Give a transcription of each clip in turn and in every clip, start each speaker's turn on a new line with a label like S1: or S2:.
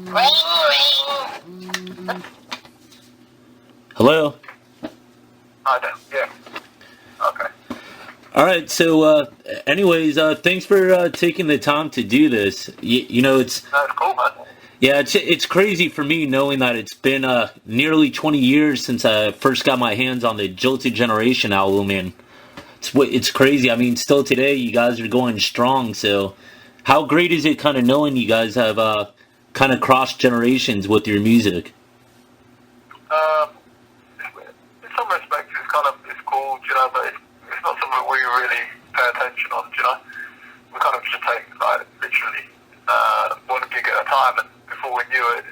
S1: Ring, ring.
S2: Hello.
S1: I do, yeah. Okay.
S2: All right. So, anyways, thanks for taking the time to do this. It's
S1: That's cool, man.
S2: yeah, it's crazy for me knowing that it's been nearly 20 years since I first got my hands on the Jilted Generation album, and it's crazy. I mean, still today, you guys are going strong. So, how great is it, kind of knowing you guys have kind of crossed generations with your music?
S1: Um, in some respects, it's cool, but it's not something we really pay attention on, We kind of just take, like, literally, one gig at a time, and before we knew it,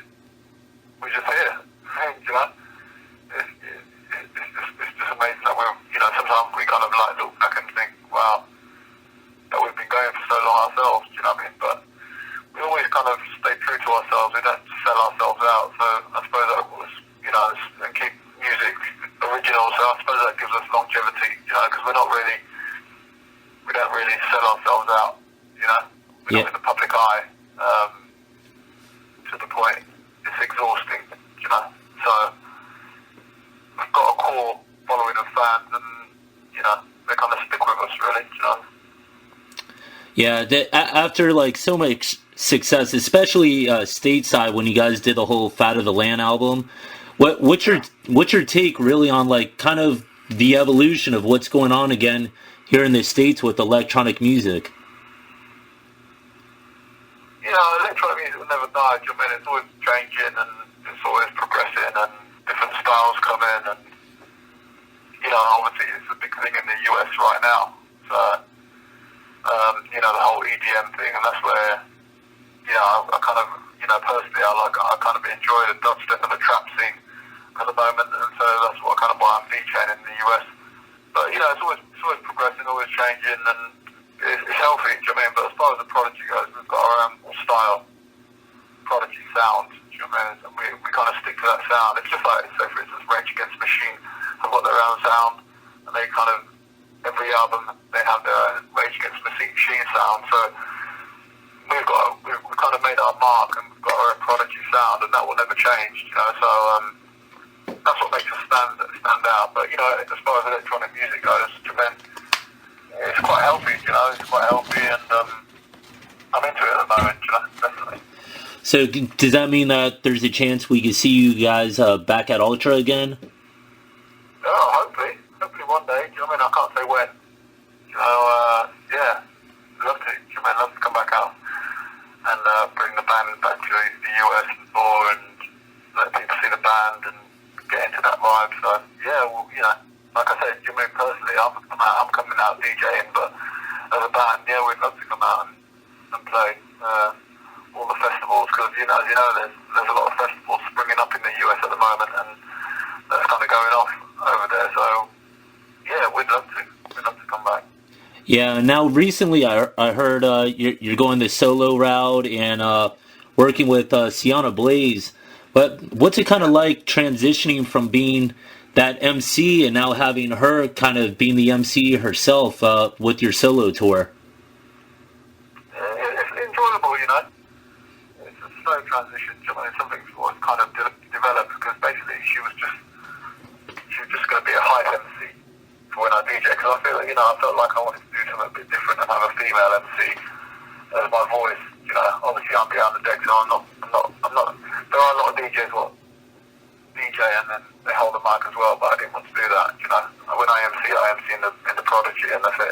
S1: we're just here, It's just amazing that sometimes we kind of, like, look back and think, wow, that we've been going for so long ourselves, do you know what I mean? But we always kind of stay true to ourselves. We don't sell ourselves out. So I suppose that was, and keep music original. So I suppose that gives us longevity, because we don't really sell ourselves out, We're not in the public eye, to the point it's exhausting, So we've got a core following of fans, and, they kind of stick with us, really.
S2: Yeah, after like so much success, especially stateside when you guys did the whole Fat of the Land album, what's your take really on like kind of the evolution of what's going on again here in the States with electronic music?
S1: Electronic music will never die. Do you know what I mean? It's always changing and it's always progressing and different styles come in and, obviously it's a big thing in the US right now. So, the whole EDM thing, and that's where, I kind of, personally I kind of enjoy the dubstep and the trap scene at the moment, and so that's why I'm DJing in the US. But, it's always progressing, always changing, and it's healthy, do you know what I mean? But as far as the Prodigy goes, we've got our own style, Prodigy sound, do you know what I mean? And we kind of stick to that sound. It's just like, say for instance, Rage Against the Machine have got their own sound, and they kind of, every album, they have their own Rage Against the Machine sound, so we've kind of made our mark, and we've got our own Prodigy sound, and that will never change, so that's what makes us stand out. But, as far as electronic music goes, Japan, it's quite healthy, it's quite healthy, and I'm into it at the moment, definitely.
S2: So does that mean that there's a chance we could see you guys back at Ultra again?
S1: Oh, hopefully one day, do you know what I mean? I can't say when. Yeah, love to come back out and bring the band back to the US more and let people see the band and get into that vibe. So yeah, well, like I said, personally, I'm coming out DJing, but as a band, yeah, we'd love to come out and play all the festivals, because as you know, there's a lot of festivals springing up in the US at the moment, and that's kind of going off over there. So yeah, we'd love to come back.
S2: Yeah. Now recently, I heard you're going the solo route and working with Sienna Blaze. But what's it kind of like transitioning from being that MC and now having her kind of being the MC herself with your solo tour?
S1: It's enjoyable, It's a slow transition. It's something that was kind of developed, because basically she was just going to be a hype MC for when I DJ, because I felt like I wanted to do something a bit different and have a female MC as my voice. Obviously I'm behind the decks, so I'm not. There are a lot of DJs what DJ and then they hold the mic as well, but I didn't want to do that. When I MC in the Prodigy, and that's it.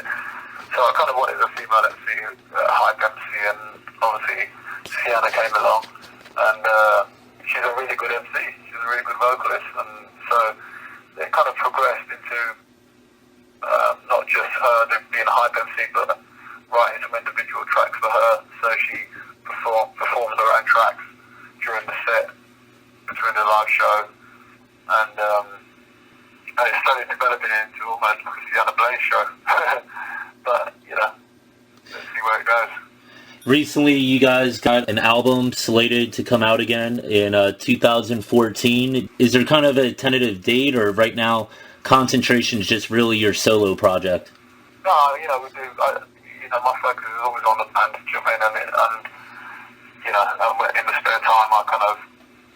S1: So I kind of wanted a female MC, hype MC, and obviously Sienna came along, and she's a really good MC. She's a really good vocalist, and so it kind of progressed into not just her being a hype MC, but writing some individual tracks for her. So she performed her own tracks during the set, between the live show, and it started developing into almost like a Sienna Blaze show. But, let's see where it goes.
S2: Recently, you guys got an album slated to come out again in 2014. Is there kind of a tentative date, or right now, concentration is just really your solo project?
S1: No, we do. My focus is always on the band, and you know, in the spare time, I kind of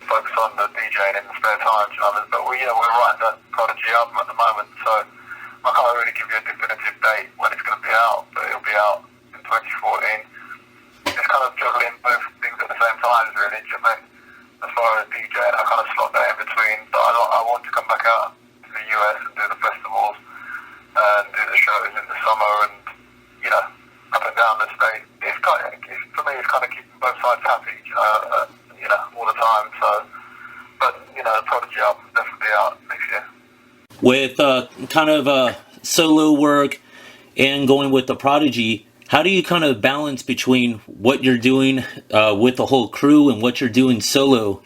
S1: focus on the DJing in the spare time, you know. But we're writing that Prodigy album at the moment, so I can't really give you a definitive date when it's going to be out, but it'll be out in 2014. It's kind of juggling both things at the same time, really. Do you know what I mean? As far as DJing, I kind of slot that in between. But I want to come back out to the US and do the festivals and do the shows in the summer and, you know, up and down the state. For me, it's kind of keeping both sides happy, you know, all the time. So, but, you know, the Prodigy album will definitely be out next year.
S2: With kind of solo work and going with the Prodigy, how do you kind of balance between what you're doing with the whole crew and what you're doing solo?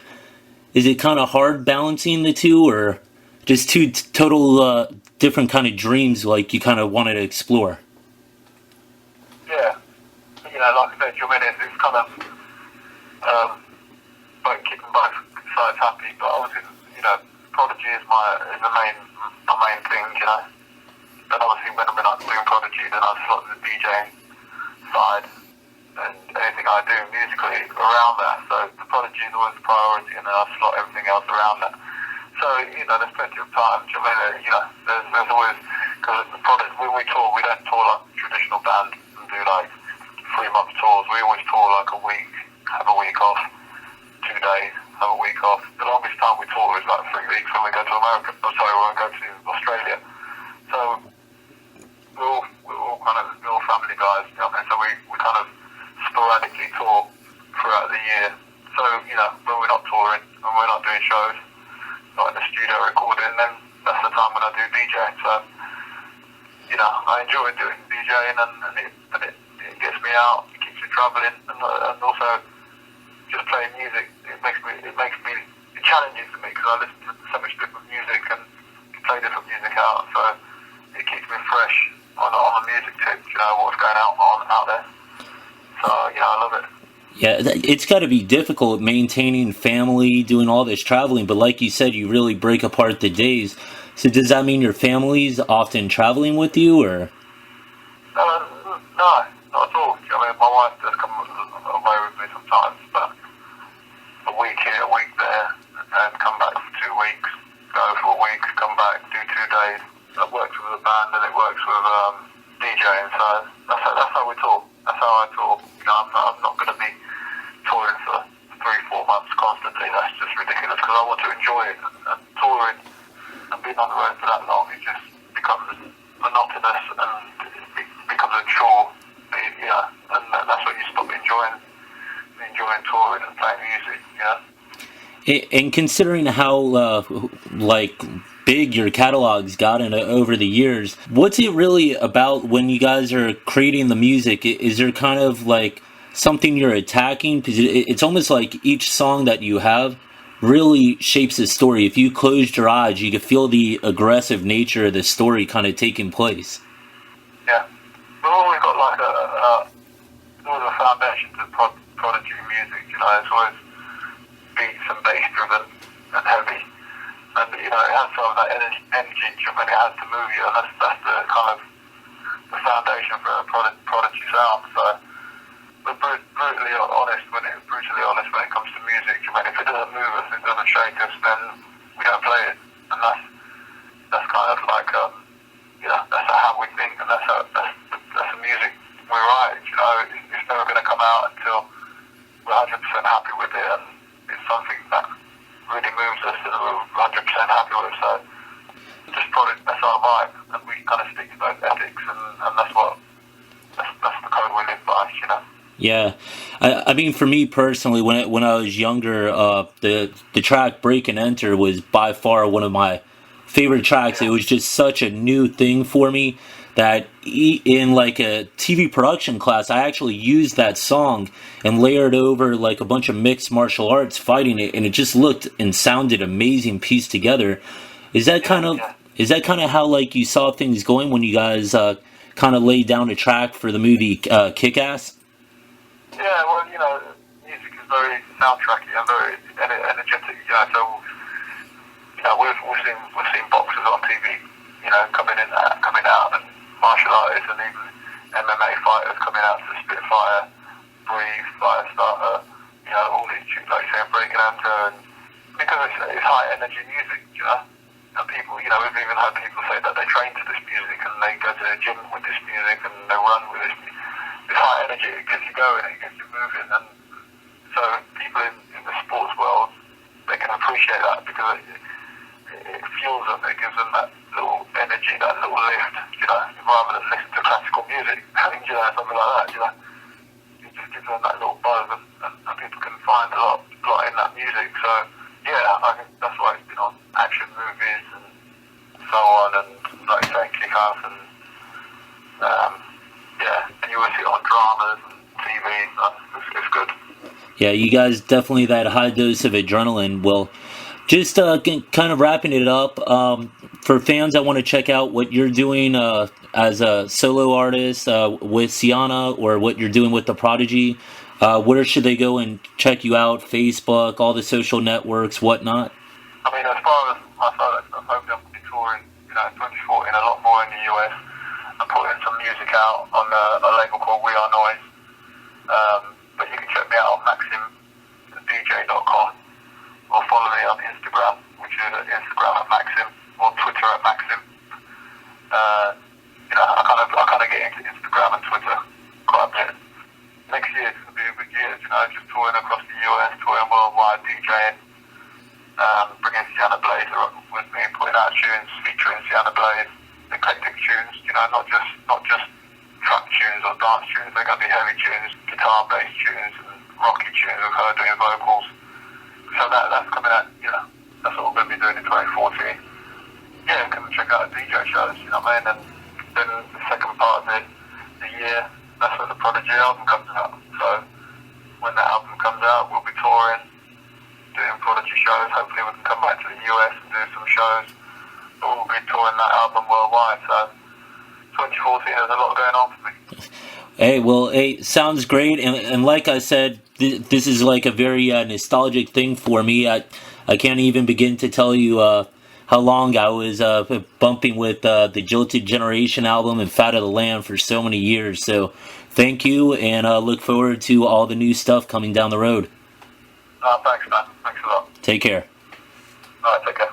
S2: Is it kind of hard balancing the two, or just two total different kind of dreams like you kind of wanted to explore?
S1: Yeah, you know, like I said, it's kind of like keeping both sides happy. But obviously, you know, Prodigy is my main thing, you know. But obviously, when I'm not doing Prodigy, then I slot the DJing side and anything I do musically around that. So the Prodigy is always a priority, and then I slot everything else around that. So, you know, there's plenty of time. You know, there's always, because when we tour, we don't tour like traditional bands and do like 3-month tours. We always tour like a week, have a week off, 2 days, have a week off. The longest time we tour is like 3 weeks when we go to America. When we go to Australia. So we're all family guys, you know what I mean? So we kind of sporadically tour throughout the year. So, you know, when we're not touring and we're not doing shows, not in the studio recording, then that's the time when I do DJing. So, you know, I enjoy doing DJing and it gets me out, it keeps me travelling, and also just playing music. It challenges me because I listen to so much different music and play different music out. So it keeps me fresh on the music tip, you know, what's going out there. So, you know, I love it.
S2: Yeah, it's got to be difficult maintaining family, doing all this traveling, but like you said, you really break apart the days. So does that mean your family's often traveling with you, or?
S1: No, not at all. I mean, my wife does come away with me sometimes, but a week here, a week there, and come back for 2 weeks, go for a week, come back, do 2 days. That works with a band and it works with DJing, so that's how we talk. That's how I talk. You know, I'm not going to be touring for 3-4 months constantly. That's just ridiculous because I want to enjoy it. And touring and being on the road for that long, it just becomes monotonous and it becomes a chore. You know, and that's when you stop enjoying touring and playing music. You know.
S2: And considering how big your catalog's gotten over the years, what's it really about when you guys are creating the music? Is there kind of like something you're attacking? Because it's almost like each song that you have really shapes the story. If you closed your eyes, you could feel the aggressive nature of the story kind of taking place.
S1: Yeah, we've always got like a foundation to Prodigy music. You know, it's always beats and bass driven and heavy. And, you know, it has to have that energy when it has to move you, and that's the kind of the foundation for a Prodigy sound. So we're brutally honest when it comes to music. I mean, if it doesn't move us, it doesn't shake us, then we don't play it. And that's kind of like you know, that's how we think, and that's the music we write. You know, it's never going to come out until we're 100% happy with it, and it's something that really moves us and we're 100% happy with. So just that's our vibe, and we kind of stick to those ethics, and that's the code we live by, you know.
S2: Yeah, I mean, for me personally, when I was younger, the track "Break and Enter" was by far one of my favorite tracks.
S1: Yeah.
S2: It was just such a new thing for me that in like a TV production class, I actually used that song and layered over like a bunch of mixed martial arts fighting it, and it just looked and sounded amazing pieced together. Is that kind of how like you saw things going when you guys kind of laid down a track for the movie Kick-Ass?
S1: Yeah, well, you know, music is very soundtracky and very energetic. You know, so you know, we've seen boxers on TV, you know, coming out, and martial artists and even MMA fighters coming out to Spitfire, Breathe, Firestarter, you know, all these tunes, like you say, breaking into, and because it's high energy music, you know, and people, you know, we've even had people say that they train to this music and they go to the gym with this music and they run with this music. It's high energy, it gets you going, it gets you moving, and so people in the sports world, they can appreciate that because it fuels them, it gives them that little energy, that little lift, you know, rather than listen to classical music, you know, something like that, you know. It just gives them that little buzz, and people can find a lot in that music. So, yeah, I think that's why it's been on action movies and so on, and like you say, kick-ass, and yeah, and you will see it on dramas and TV, so it's good.
S2: Yeah, you guys definitely that high dose of adrenaline. Well, just kind of wrapping it up, for fans that want to check out what you're doing as a solo artist with Sienna, or what you're doing with The Prodigy, where should they go and check you out? Facebook, all the social networks, whatnot?
S1: I mean, as far as my solo stuff, hopefully I'm going to be touring, you know, 2014 a lot more in the US and putting some music out on a label called We Are Noise. But you can check me out on maximdj.com or follow me on Instagram, which is Instagram at Maxim, or Twitter at Maxim. You know, I kind of get into Instagram and Twitter quite a bit. Next year it's going to be a big year, you know, just touring across the US, touring worldwide, DJing, bringing Sienna Blaze with me, putting out tunes featuring Sienna Blaze, eclectic tunes, you know, not just track tunes or dance tunes. They're going to be heavy tunes, guitar-based tunes, and rocky tunes with her doing vocals. So that's coming out, you know, that's what we're going to be doing in 2014. Yeah, come and check out the DJ shows, you know what I mean? And then the second part of the year, that's when the Prodigy album comes out. So when that album comes out, we'll be touring, doing Prodigy shows. Hopefully we can come back to the US and do some shows. But we'll be touring that album worldwide. So 2014, there's a lot going on for me.
S2: Hey, well, hey, sounds great, and like I said, this is like a very nostalgic thing for me. I can't even begin to tell you how long I was bumping with the Jilted Generation album and Fat of the Land for so many years. So, thank you, and look forward to all the new stuff coming down the road.
S1: Thanks, man. Thanks a lot.
S2: Take care.
S1: All right, take care.